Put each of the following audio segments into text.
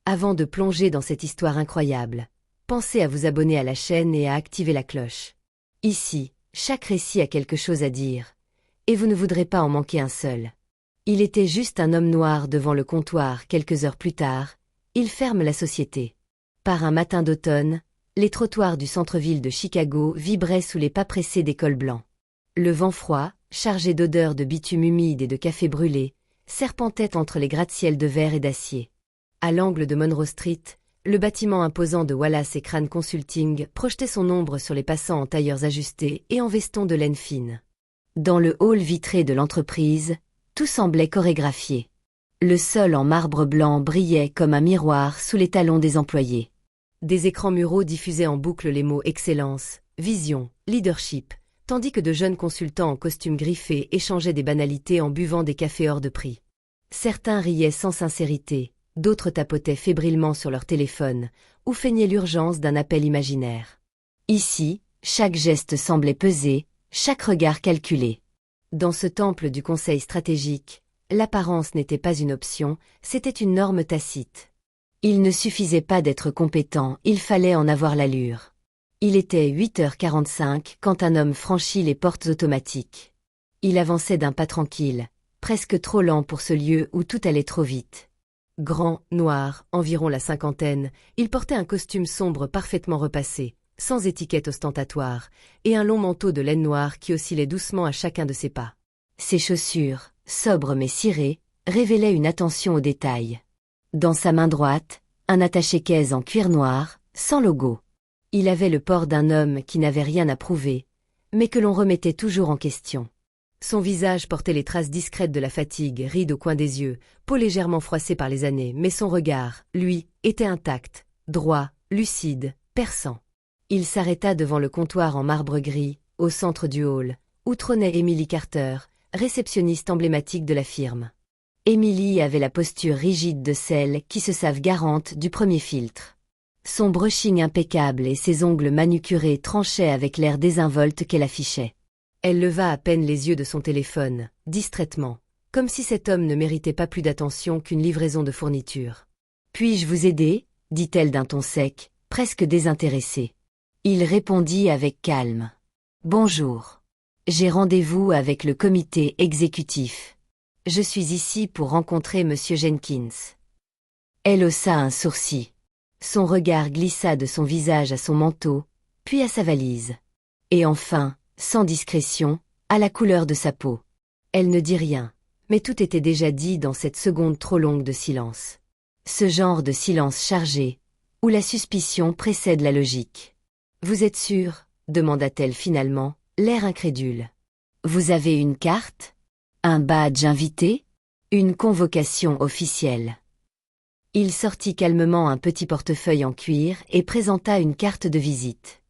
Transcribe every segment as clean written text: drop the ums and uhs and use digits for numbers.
Avant de plonger dans cette histoire incroyable, pensez à vous abonner à la chaîne et à activer la cloche. Ici, chaque récit a quelque chose à dire, et vous ne voudrez pas en manquer un seul. Il était juste un homme noir devant le comptoir quelques heures plus tard, il ferme la société. Par un matin d'automne, les trottoirs du centre-ville de Chicago vibraient sous les pas pressés des cols blancs. Le vent froid, chargé d'odeurs de bitume humide et de café brûlé, serpentait entre les gratte-ciels de verre et d'acier. À l'angle de Monroe Street, le bâtiment imposant de Wallace et Crane Consulting projetait son ombre sur les passants en tailleurs ajustés et en vestons de laine fine. Dans le hall vitré de l'entreprise, tout semblait chorégraphié. Le sol en marbre blanc brillait comme un miroir sous les talons des employés. Des écrans muraux diffusaient en boucle les mots excellence, vision, leadership, tandis que de jeunes consultants en costumes griffés échangeaient des banalités en buvant des cafés hors de prix. Certains riaient sans sincérité, d'autres tapotaient fébrilement sur leur téléphone, ou feignaient l'urgence d'un appel imaginaire. Ici, chaque geste semblait peser, chaque regard calculé. Dans ce temple du conseil stratégique, l'apparence n'était pas une option, c'était une norme tacite. Il ne suffisait pas d'être compétent, il fallait en avoir l'allure. Il était 8h45 quand un homme franchit les portes automatiques. Il avançait d'un pas tranquille, presque trop lent pour ce lieu où tout allait trop vite. Grand, noir, environ la cinquantaine, il portait un costume sombre parfaitement repassé, sans étiquette ostentatoire, et un long manteau de laine noire qui oscillait doucement à chacun de ses pas. Ses chaussures, sobres mais cirées, révélaient une attention aux détails. Dans sa main droite, un attaché-caisse en cuir noir, sans logo. Il avait le port d'un homme qui n'avait rien à prouver, mais que l'on remettait toujours en question. Son visage portait les traces discrètes de la fatigue, rides au coin des yeux, peau légèrement froissée par les années, mais son regard, lui, était intact, droit, lucide, perçant. Il s'arrêta devant le comptoir en marbre gris, au centre du hall, où trônait Emily Carter, réceptionniste emblématique de la firme. Emily avait la posture rigide de celles qui se savent garantes du premier filtre. Son brushing impeccable et ses ongles manucurés tranchaient avec l'air désinvolte qu'elle affichait. Elle leva à peine les yeux de son téléphone, distraitement, comme si cet homme ne méritait pas plus d'attention qu'une livraison de fournitures. « Puis-je vous aider » dit-elle d'un ton sec, presque désintéressé. Il répondit avec calme. « Bonjour. J'ai rendez-vous avec le comité exécutif. Je suis ici pour rencontrer Monsieur Jenkins. » Elle haussa un sourcil. Son regard glissa de son visage à son manteau, puis à sa valise. Et enfin, sans discrétion, à la couleur de sa peau. Elle ne dit rien, mais tout était déjà dit dans cette seconde trop longue de silence. Ce genre de silence chargé, où la suspicion précède la logique. « Vous êtes sûr ?» demanda-t-elle finalement, l'air incrédule. « Vous avez une carte ? Un badge invité ? Une convocation officielle ?» Il sortit calmement un petit portefeuille en cuir et présenta une carte de visite.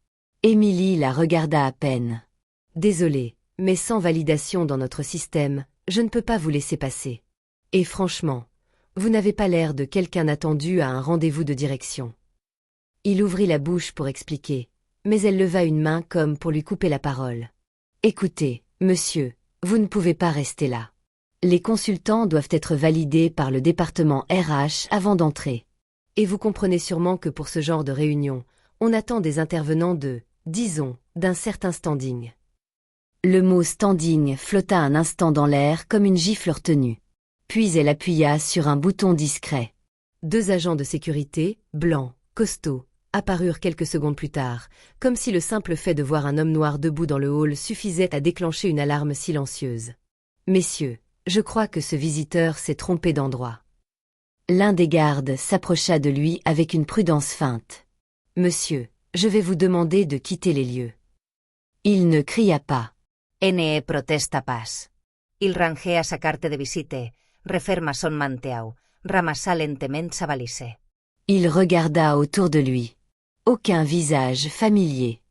Emily la regarda à peine. « Désolée, mais sans validation dans notre système, je ne peux pas vous laisser passer. Et franchement, vous n'avez pas l'air de quelqu'un attendu à un rendez-vous de direction. » Il ouvrit la bouche pour expliquer, mais elle leva une main comme pour lui couper la parole. « Écoutez, monsieur, vous ne pouvez pas rester là. Les consultants doivent être validés par le département RH avant d'entrer. Et vous comprenez sûrement que pour ce genre de réunion, on attend des intervenants disons, d'un certain standing. » Le mot standing flotta un instant dans l'air comme une gifle retenue. Puis elle appuya sur un bouton discret. 2 agents de sécurité, blancs, costauds, apparurent quelques secondes plus tard, comme si le simple fait de voir un homme noir debout dans le hall suffisait à déclencher une alarme silencieuse. « Messieurs, je crois que ce visiteur s'est trompé d'endroit. » L'un des gardes s'approcha de lui avec une prudence feinte. « Monsieur, je vais vous demander de quitter les lieux. » Il ne cria pas. Ne protesta pas. Il rangea sa carte de visite, referma son manteau, ramassa lentement sa valise. Il regarda autour de lui. Aucun visage familier.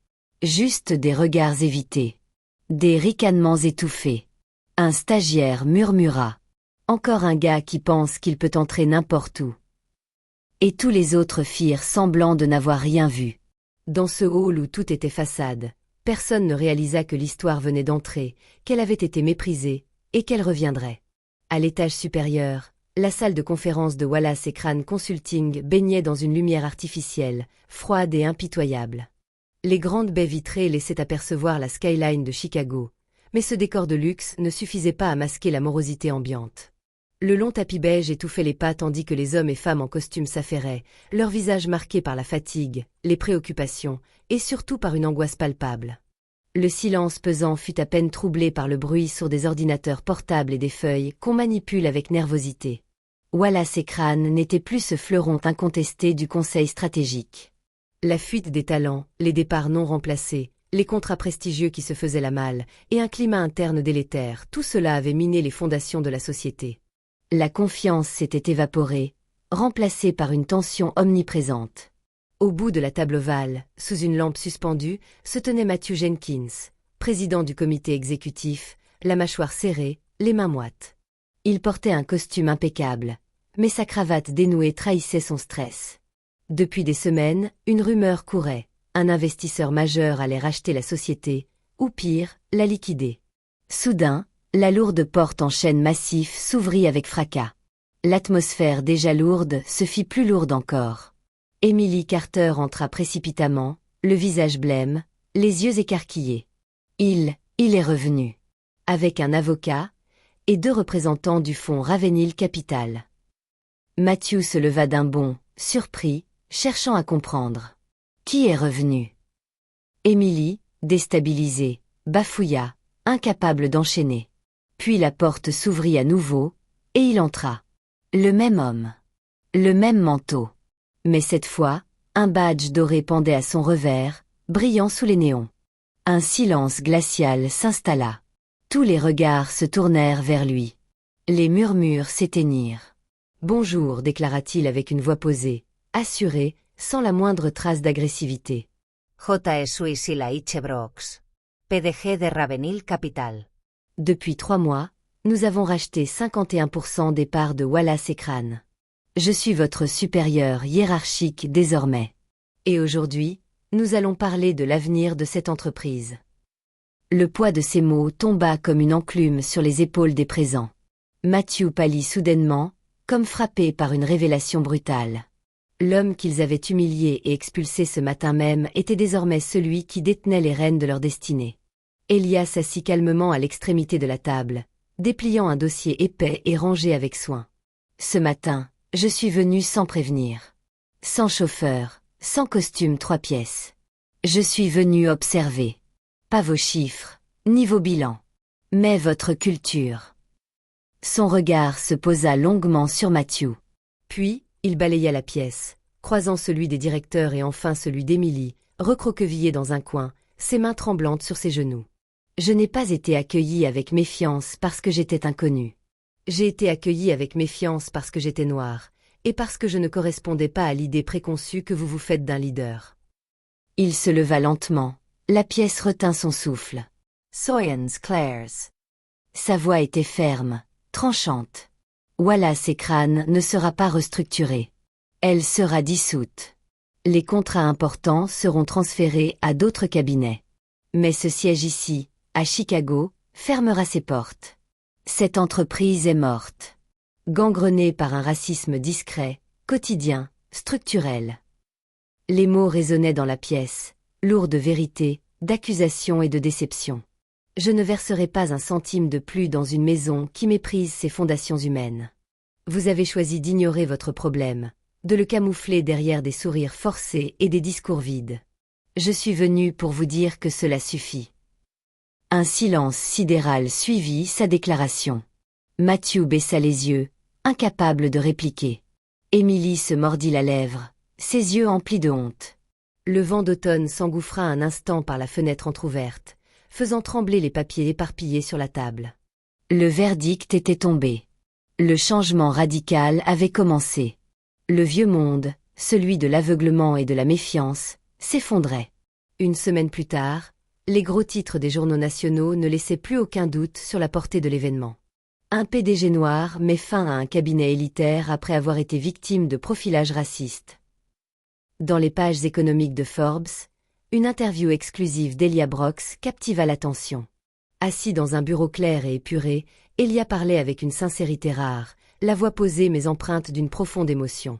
Juste des regards évités. Des ricanements étouffés. Un stagiaire murmura. Encore un gars qui pense qu'il peut entrer n'importe où. Et tous les autres firent semblant de n'avoir rien vu. Dans ce hall où tout était façade, personne ne réalisa que l'histoire venait d'entrer, qu'elle avait été méprisée, et qu'elle reviendrait. À l'étage supérieur, La salle de conférence de Wallace & Crane Consulting baignait dans une lumière artificielle, froide et impitoyable. Les grandes baies vitrées laissaient apercevoir la skyline de Chicago, mais ce décor de luxe ne suffisait pas à masquer la morosité ambiante. Le long tapis beige étouffait les pas tandis que les hommes et femmes en costume s'affairaient, leurs visages marqués par la fatigue, les préoccupations, et surtout par une angoisse palpable. Le silence pesant fut à peine troublé par le bruit sourd des ordinateurs portables et des feuilles qu'on manipule avec nervosité. Wallace & Crane n'était plus ce fleuron incontesté du conseil stratégique. La fuite des talents, les départs non remplacés, les contrats prestigieux qui se faisaient la malle, et un climat interne délétère, tout cela avait miné les fondations de la société. La confiance s'était évaporée, remplacée par une tension omniprésente. Au bout de la table ovale, sous une lampe suspendue, se tenait Matthew Jenkins, président du comité exécutif, la mâchoire serrée, les mains moites. Il portait un costume impeccable, mais sa cravate dénouée trahissait son stress. Depuis des semaines, une rumeur courait. Un investisseur majeur allait racheter la société, ou pire, la liquider. Soudain, la lourde porte en chêne massif s'ouvrit avec fracas. L'atmosphère déjà lourde se fit plus lourde encore. Emily Carter entra précipitamment, le visage blême, les yeux écarquillés. Il est revenu. Avec un avocat et 2 représentants du fonds Ravenhill Capital. Matthew se leva d'un bond, surpris, cherchant à comprendre. Qui est revenu? Emily, déstabilisée, bafouilla, incapable d'enchaîner. Puis la porte s'ouvrit à nouveau, et il entra. Le même homme. Le même manteau. Mais cette fois, un badge doré pendait à son revers, brillant sous les néons. Un silence glacial s'installa. Tous les regards se tournèrent vers lui. Les murmures s'éteignirent. « Bonjour » déclara-t-il avec une voix posée, assurée, sans la moindre trace d'agressivité. J.S. Wisila Ichebrox, PDG de Ravenhill Capital. Depuis 3 mois, nous avons racheté 51% des parts de Wallace & Crane. Je suis votre supérieur hiérarchique désormais. Et aujourd'hui, nous allons parler de l'avenir de cette entreprise. Le poids de ces mots tomba comme une enclume sur les épaules des présents. Matthew pâlit soudainement, comme frappé par une révélation brutale. L'homme qu'ils avaient humilié et expulsé ce matin même était désormais celui qui détenait les rênes de leur destinée. Elias s'assit calmement à l'extrémité de la table, dépliant un dossier épais et rangé avec soin. Ce matin, je suis venu sans prévenir. Sans chauffeur, sans costume 3 pièces. Je suis venu observer. Pas vos chiffres, ni vos bilans, mais votre culture. Son regard se posa longuement sur Matthew. Puis, il balaya la pièce, croisant celui des directeurs et enfin celui d'Emily, recroquevillé dans un coin, ses mains tremblantes sur ses genoux. Je n'ai pas été accueilli avec méfiance parce que j'étais inconnu. J'ai été accueilli avec méfiance parce que j'étais noir, et parce que je ne correspondais pas à l'idée préconçue que vous vous faites d'un leader. Il se leva lentement, la pièce retint son souffle. Soyens clairs. Sa voix était ferme, tranchante. Wallace & Crane ne sera pas restructurée. Elle sera dissoute. Les contrats importants seront transférés à d'autres cabinets. Mais ce siège ici, à Chicago, fermera ses portes. Cette entreprise est morte. Gangrenée par un racisme discret, quotidien, structurel. Les mots résonnaient dans la pièce, lourds de vérité, d'accusation et de déception. Je ne verserai pas un centime de plus dans une maison qui méprise ses fondations humaines. Vous avez choisi d'ignorer votre problème, de le camoufler derrière des sourires forcés et des discours vides. Je suis venu pour vous dire que cela suffit. Un silence sidéral suivit sa déclaration. Matthew baissa les yeux, incapable de répliquer. Emily se mordit la lèvre, ses yeux emplis de honte. Le vent d'automne s'engouffra un instant par la fenêtre entr'ouverte, faisant trembler les papiers éparpillés sur la table. Le verdict était tombé. Le changement radical avait commencé. Le vieux monde, celui de l'aveuglement et de la méfiance, s'effondrait. Une semaine plus tard, les gros titres des journaux nationaux ne laissaient plus aucun doute sur la portée de l'événement. Un PDG noir met fin à un cabinet élitaire après avoir été victime de profilage raciste. Dans les pages économiques de Forbes, une interview exclusive d'Elia Brox captiva l'attention. Assis dans un bureau clair et épuré, Elia parlait avec une sincérité rare, la voix posée mais empreinte d'une profonde émotion.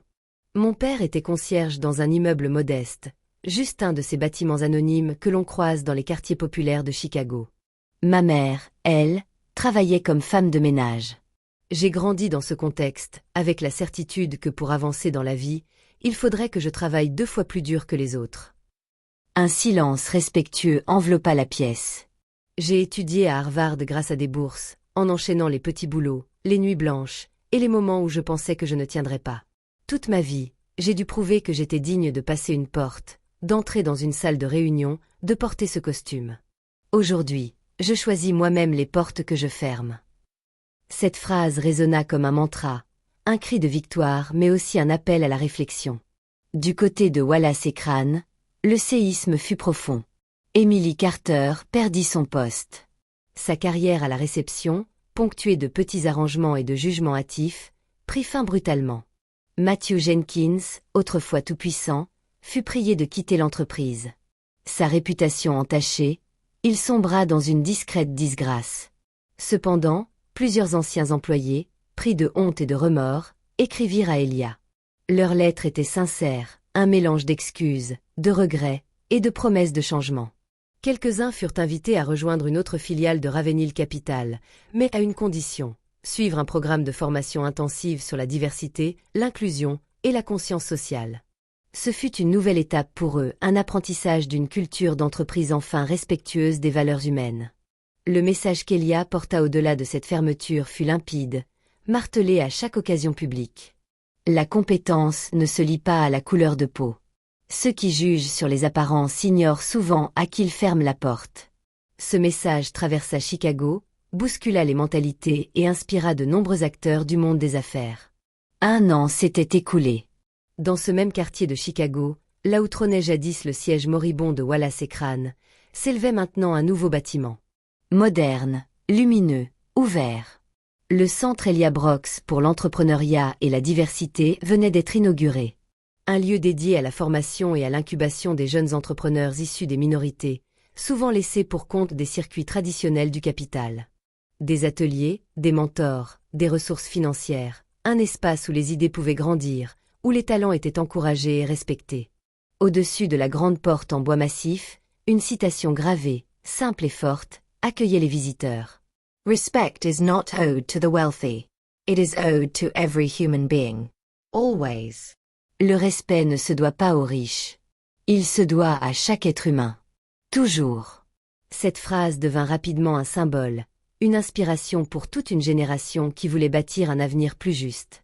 Mon père était concierge dans un immeuble modeste, juste un de ces bâtiments anonymes que l'on croise dans les quartiers populaires de Chicago. Ma mère, elle, travaillait comme femme de ménage. J'ai grandi dans ce contexte, avec la certitude que pour avancer dans la vie, il faudrait que je travaille 2 fois plus dur que les autres. Un silence respectueux enveloppa la pièce. J'ai étudié à Harvard grâce à des bourses, en enchaînant les petits boulots, les nuits blanches, et les moments où je pensais que je ne tiendrais pas. Toute ma vie, j'ai dû prouver que j'étais digne de passer une porte, d'entrer dans une salle de réunion, de porter ce costume. Aujourd'hui, je choisis moi-même les portes que je ferme. Cette phrase résonna comme un mantra, un cri de victoire mais aussi un appel à la réflexion. Du côté de Wallace et Crane, le séisme fut profond. Emily Carter perdit son poste. Sa carrière à la réception, ponctuée de petits arrangements et de jugements hâtifs, prit fin brutalement. Matthew Jenkins, autrefois tout-puissant, fut prié de quitter l'entreprise. Sa réputation entachée, il sombra dans une discrète disgrâce. Cependant, plusieurs anciens employés, pris de honte et de remords, écrivirent à Elia. Leurs lettres étaient sincères, un mélange d'excuses, de regrets et de promesses de changement. Quelques-uns furent invités à rejoindre une autre filiale de Ravenhill Capital, mais à une condition: suivre un programme de formation intensive sur la diversité, l'inclusion et la conscience sociale. Ce fut une nouvelle étape pour eux, un apprentissage d'une culture d'entreprise enfin respectueuse des valeurs humaines. Le message qu'Elia porta au-delà de cette fermeture fut limpide, martelé à chaque occasion publique. La compétence ne se lie pas à la couleur de peau. Ceux qui jugent sur les apparences ignorent souvent à qui ils ferment la porte. Ce message traversa Chicago, bouscula les mentalités et inspira de nombreux acteurs du monde des affaires. 1 an s'était écoulé. Dans ce même quartier de Chicago, là où trônait jadis le siège moribond de Wallace et Crane, s'élevait maintenant un nouveau bâtiment. Moderne, lumineux, ouvert. Le centre Elia Brox pour l'entrepreneuriat et la diversité venait d'être inauguré. Un lieu dédié à la formation et à l'incubation des jeunes entrepreneurs issus des minorités, souvent laissés pour compte des circuits traditionnels du capital. Des ateliers, des mentors, des ressources financières, un espace où les idées pouvaient grandir, où les talents étaient encouragés et respectés. Au-dessus de la grande porte en bois massif, une citation gravée, simple et forte, accueillait les visiteurs. Respect is not owed to the wealthy. It is owed to every human being. Always. Le respect ne se doit pas aux riches. Il se doit à chaque être humain. Toujours. Cette phrase devint rapidement un symbole, une inspiration pour toute une génération qui voulait bâtir un avenir plus juste.